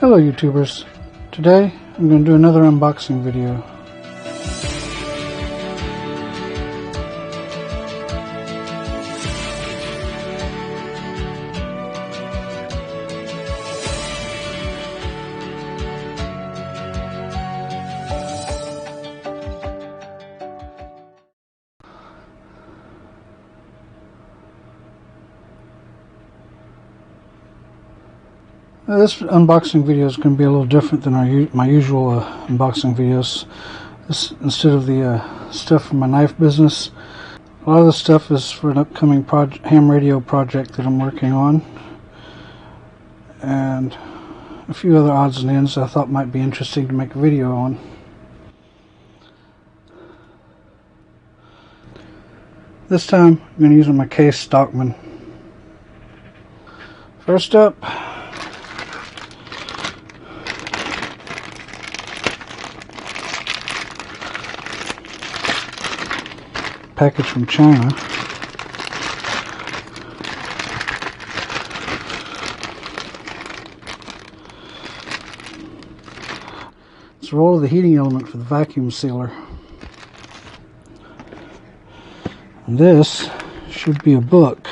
Hello YouTubers, today I'm going to do another unboxing video. Now, this unboxing video is going to be a little different than my usual unboxing videos. Instead of the stuff from my knife business, a lot of the stuff is for an upcoming ham radio project that I'm working on, and a few other odds and ends I thought might be interesting to make a video on. This time I'm going to use my case Stockman. First up, package from China. It's a roll of the heating element for the vacuum sealer. And this should be a book.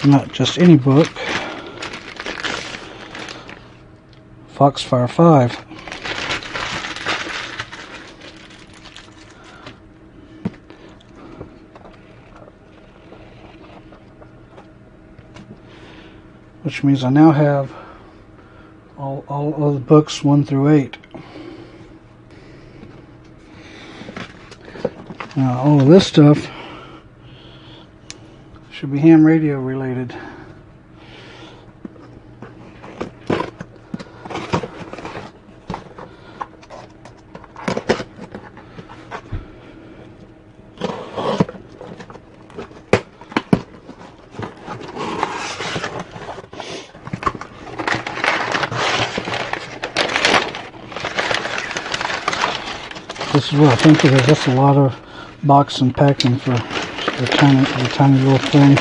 Not just any book. Foxfire 5. Which means I now have all of the books 1 through 8. Now all of this stuff should be ham radio related. This is what I think it is. That's a lot of box and packing for the tiny little thing.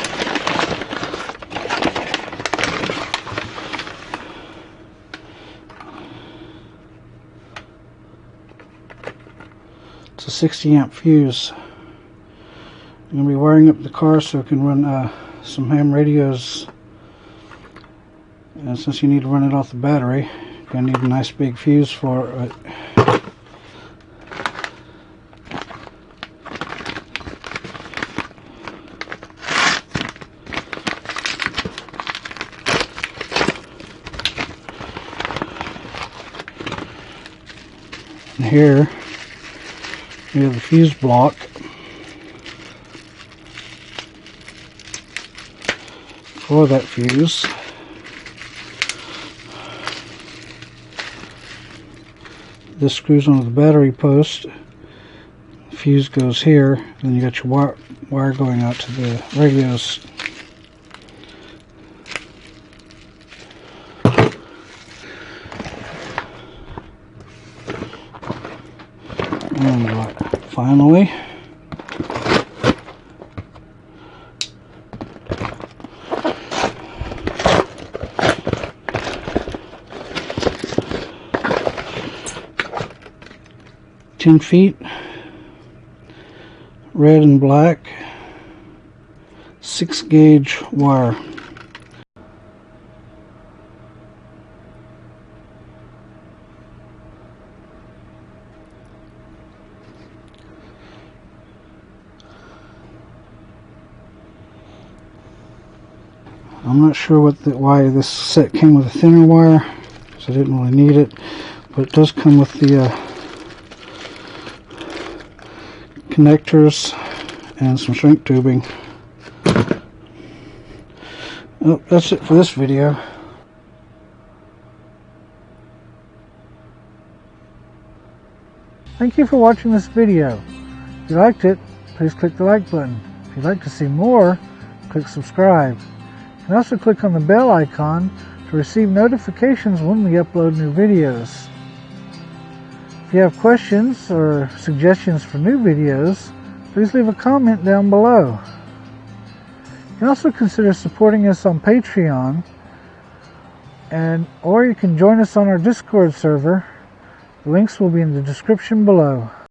It's a 60 amp fuse. I'm going to be wiring up the car so it can run some ham radios. And since you need to run it off the battery, you're going to need a nice big fuse for it. And here we have the fuse block for that fuse. This screws onto the battery post. The fuse goes here, and then you got your wire going out to the radios. And finally, ten feet, red and black, 6-gauge wire. I'm not sure why this set came with a thinner wire, because I didn't really need it. but it does come with the connectors and some shrink tubing. Oh, that's it for this video. Thank you for watching this video. If you liked it, please click the like button. If you'd like to see more, click subscribe. You can also click on the bell icon to receive notifications when we upload new videos. If you have questions or suggestions for new videos, please leave a comment down below. You can also consider supporting us on Patreon, or you can join us on our Discord server. The links will be in the description below.